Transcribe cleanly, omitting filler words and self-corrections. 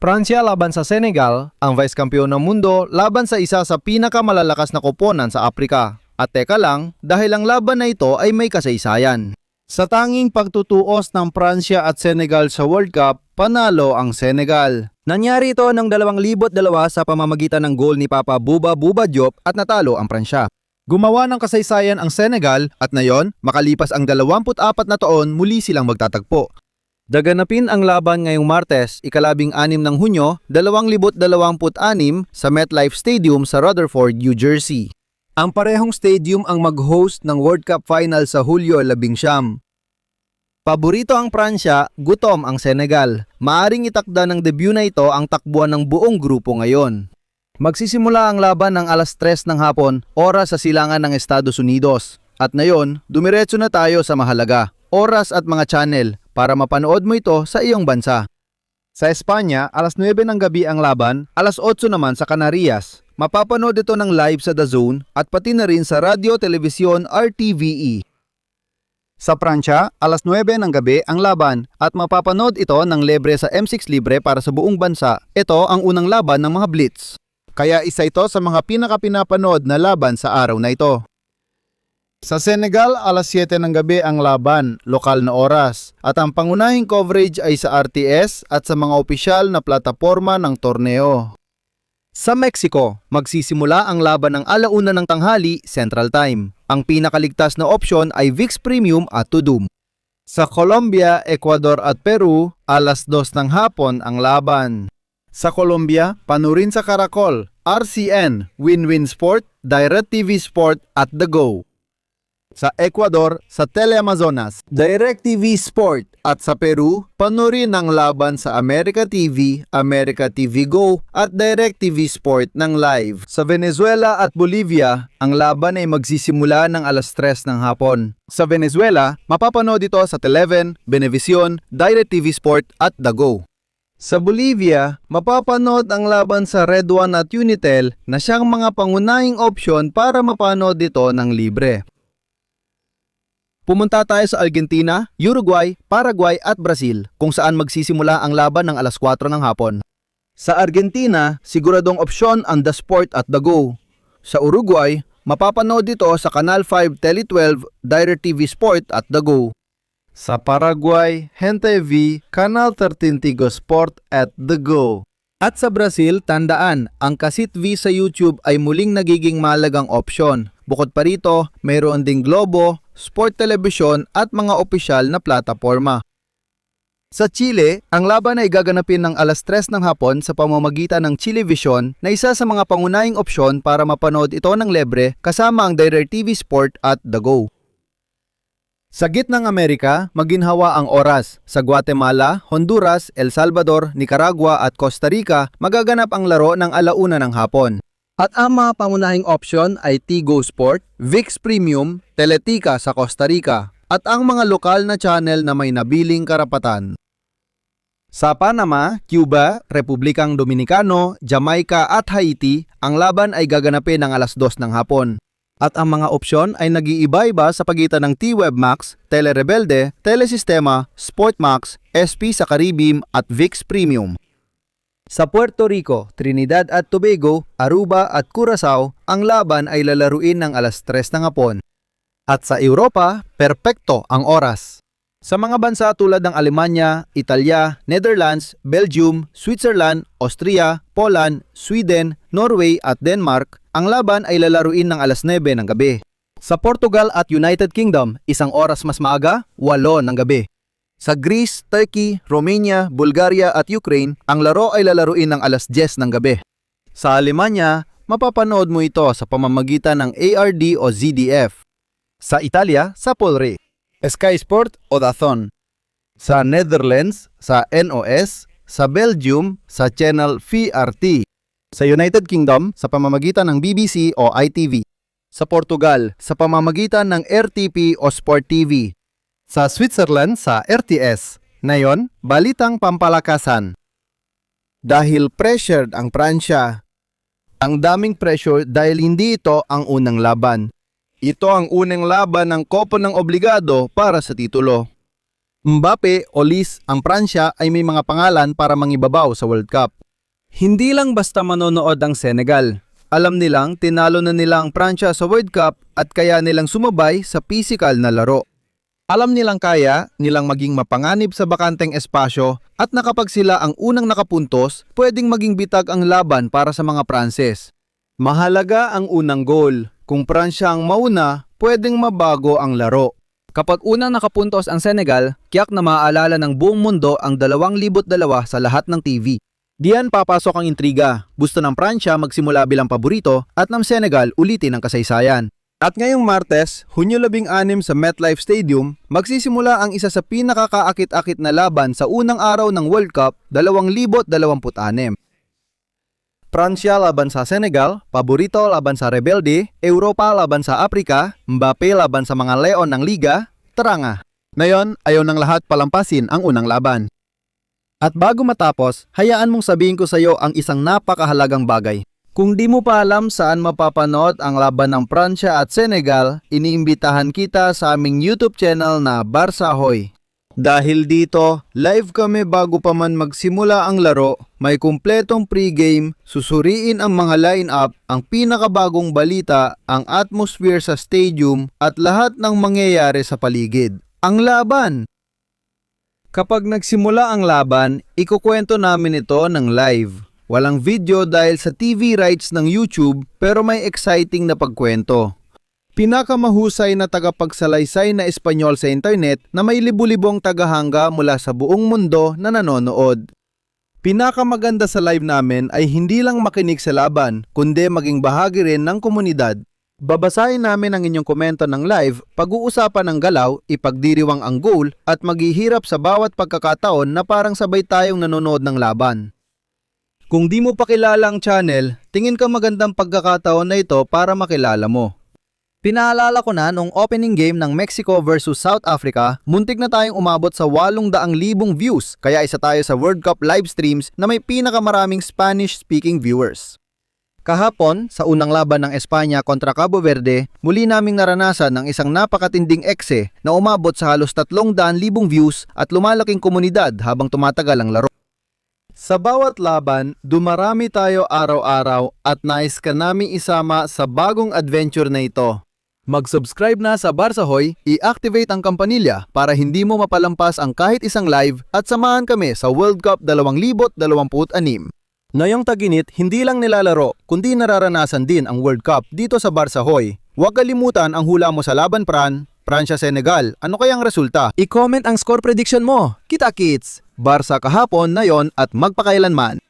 Pransya laban sa Senegal, ang vice kampiyon ng mundo laban sa isa sa pinakamalalakas na koponan sa Afrika. At teka lang, dahil ang laban na ito ay may kasaysayan. Sa tanging pagtutuos ng Pransya at Senegal sa World Cup, panalo ang Senegal. Nangyari ito ng 2002 sa pamamagitan ng gol ni Papa Bouba Bouba Diop at natalo ang Pransya. Gumawa ng kasaysayan ang Senegal at ngayon, makalipas ang 24 na taon, muli silang magtatagpo. Daganapin ang laban ngayong Martes, ika-6 ng Hunyo, 2026 sa MetLife Stadium sa Rutherford, New Jersey. Ang parehong stadium ang mag-host ng World Cup Final sa Hulyo 19. Paborito ang Pransya, gutom ang Senegal. Maaring itakda ng debut na ito ang takbuhan ng buong grupo ngayon. Magsisimula ang laban ng 3:00 ng hapon, oras sa silangan ng Estados Unidos. At ngayon, dumiretso na tayo sa mahalaga, oras at mga channel para mapanood mo ito sa iyong bansa. Sa Espanya, 9:00 ng gabi ang laban, 8:00 naman sa Canarias. Mapapanood ito ng live sa DAZN at pati na rin sa Radio Televisión RTVE. Sa Pransya, 9:00 ng gabi ang laban at mapapanood ito ng libre sa M6 Libre para sa buong bansa. Ito ang unang laban ng mga Blitz. Kaya isa ito sa mga pinakapinapanood na laban sa araw na ito. Sa Senegal, 7:00 ng gabi ang laban, lokal na oras. At ang pangunahing coverage ay sa RTS at sa mga opisyal na plataforma ng torneo. Sa Mexico, magsisimula ang laban ng 1:00 ng tanghali Central Time. Ang pinakaligtas na opsyon ay ViX Premium at Tudum. Sa Colombia, Ecuador at Peru, 2:00 ng hapon ang laban. Sa Colombia, panurin sa Caracol, RCN, WinWin Sport, DirecTV Sport at The Go. Sa Ecuador, sa Teleamazonas, DirecTV Sport at sa Peru, panurin ang laban sa America TV, America TV Go at DirecTV Sport ng live. Sa Venezuela at Bolivia, ang laban ay magsisimula ng 3:00 ng hapon. Sa Venezuela, mapapanood ito sa Televen, Benevision, DirecTV Sport at The Go. Sa Bolivia, mapapanood ang laban sa Red One at Unitel na siyang mga pangunahing opsyon para mapanood ito ng libre. Pumunta tayo sa Argentina, Uruguay, Paraguay at Brazil kung saan magsisimula ang laban ng 4:00 ng hapon. Sa Argentina, siguradong opsyon ang The Sport at The Go. Sa Uruguay, mapapanood ito sa Canal 5 Tele12, DirecTV Sport at The Go. Sa Paraguay, Gente V, Canal 13 Tigo Sport at The Go. At sa Brazil, tandaan, ang Kasit V sa YouTube ay muling nagiging mahalagang opsyon. Bukod pa rito, mayroon ding Globo, Sport Television at mga opisyal na plataforma. Sa Chile, ang laban ay gaganapin ng 3:00 ng hapon sa pamamagitan ng Chilevision na isa sa mga pangunahing opsyon para mapanood ito ng libre kasama ang DirecTV Sport at The Go. Sa gitnang Amerika, maginhawa ang oras. Sa Guatemala, Honduras, El Salvador, Nicaragua at Costa Rica, magaganap ang laro ng 1:00 ng hapon. At ang mga pangunahing opsyon ay Tigo Sport, ViX Premium, Teletica sa Costa Rica, at ang mga lokal na channel na may nabiling karapatan. Sa Panama, Cuba, Republikang Dominikano, Jamaica at Haiti, ang laban ay gaganapin ng 2:00 ng hapon. At ang mga opsyon ay nag-iiba-iba sa pagitan ng T-Web Max, Telerebelde, Telesistema, Sportmax, SP sa Caribbean at ViX Premium. Sa Puerto Rico, Trinidad at Tobago, Aruba at Curaçao, ang laban ay lalaruin ng 3:00 ng hapon. At sa Europa, perpekto ang oras. Sa mga bansa tulad ng Alemanya, Italia, Netherlands, Belgium, Switzerland, Austria, Poland, Sweden, Norway at Denmark, ang laban ay lalaruin ng 9:00 ng gabi. Sa Portugal at United Kingdom, 1 oras mas maaga, 8:00 ng gabi. Sa Greece, Turkey, Romania, Bulgaria at Ukraine, ang laro ay lalaruin ng 10:00 ng gabi. Sa Alemanya, mapapanood mo ito sa pamamagitan ng ARD o ZDF. Sa Italia, sa Polre, Sky Sport o DAZN. Sa Netherlands, sa NOS. Sa Belgium, sa Channel VRT. Sa United Kingdom, sa pamamagitan ng BBC o ITV. Sa Portugal, sa pamamagitan ng RTP o Sport TV. Sa Switzerland, sa RTS. Ngayon, balitang pampalakasan. Dahil pressured ang Pransya. Ang daming pressure dahil hindi ito ang unang laban. Ito ang unang laban ng Kopo ng Obligado para sa titulo. Mbappe o Lis, ang Pransya ay may mga pangalan para mangibabaw sa World Cup. Hindi lang basta manonood ang Senegal. Alam nilang tinalo na nila ang Pransya sa World Cup at kaya nilang sumabay sa pisikal na laro. Alam nilang kaya nilang maging mapanganib sa bakanteng espasyo at na kapag sila ang unang nakapuntos, pwedeng maging bitag ang laban para sa mga Pranses. Mahalaga ang unang goal. Kung Pransya ang mauna, pwedeng mabago ang laro. Kapag unang nakapuntos ang Senegal, tiyak na maaalala ng buong mundo ang 2002 sa lahat ng TV. Diyan papasok ang intriga. Gusto ng Pransya magsimula bilang paborito at ng Senegal ulitin ang kasaysayan. At ngayong Martes, Hunyo 16 sa MetLife Stadium, magsisimula ang isa sa pinakakaakit-akit na laban sa unang araw ng World Cup 2026. Pransya laban sa Senegal, paborito laban sa rebelde, Europa laban sa Afrika, Mbappe laban sa mga leon ng liga, tara nga. Ngayon, ayaw ng lahat palampasin ang unang laban. At bago matapos, hayaan mong sabihin ko sa iyo ang isang napakahalagang bagay. Kung di mo pa alam saan mapapanood ang laban ng Pransya at Senegal, iniimbitahan kita sa aming YouTube channel na Barca Hoy. Dahil dito, live kami bago pa man magsimula ang laro, may kumpletong pregame, susuriin ang mga line-up, ang pinakabagong balita, ang atmosphere sa stadium at lahat ng mangyayari sa paligid. Ang laban! Kapag nagsimula ang laban, ikukwento namin ito ng live. Walang video dahil sa TV rights ng YouTube pero may exciting na pagkwento. Pinakamahusay na tagapagsalaysay na Espanyol sa internet na may libu-libong tagahanga mula sa buong mundo na nanonood. Pinakamaganda sa live namin ay hindi lang makinig sa laban, kundi maging bahagi rin ng komunidad. Babasahin namin ang inyong komento ng live, pag-uusapan ng galaw, ipagdiriwang ang goal at maghihirap sa bawat pagkakataon na parang sabay tayong nanonood ng laban. Kung di mo pa kilala ang channel, tingin ka magandang pagkakataon na ito para makilala mo. Pinaalala ko na nung opening game ng Mexico versus South Africa, muntik na tayong umabot sa 800,000 views, kaya isa tayo sa World Cup live streams na may pinakamaraming Spanish-speaking viewers. Kahapon, sa unang laban ng Espanya kontra Cabo Verde, muli naming naranasan ng isang napakatinding ekse na umabot sa halos 300,000 views at lumalaking komunidad habang tumatagal ang laro. Sa bawat laban, dumarami tayo araw-araw at nais ka naming isama sa bagong adventure na ito. Mag-subscribe na sa Barca Hoy, i-activate ang kampanilya para hindi mo mapalampas ang kahit isang live at samahan kami sa World Cup 2026. Ngayong taginit, hindi lang nilalaro, kundi nararanasan din ang World Cup dito sa Barca Hoy. Huwag kalimutan ang hula mo sa laban Pransya-Senegal. Ano kayang resulta? I-comment ang score prediction mo. Kita kits! Barca kahapon, ngayon at magpakailanman.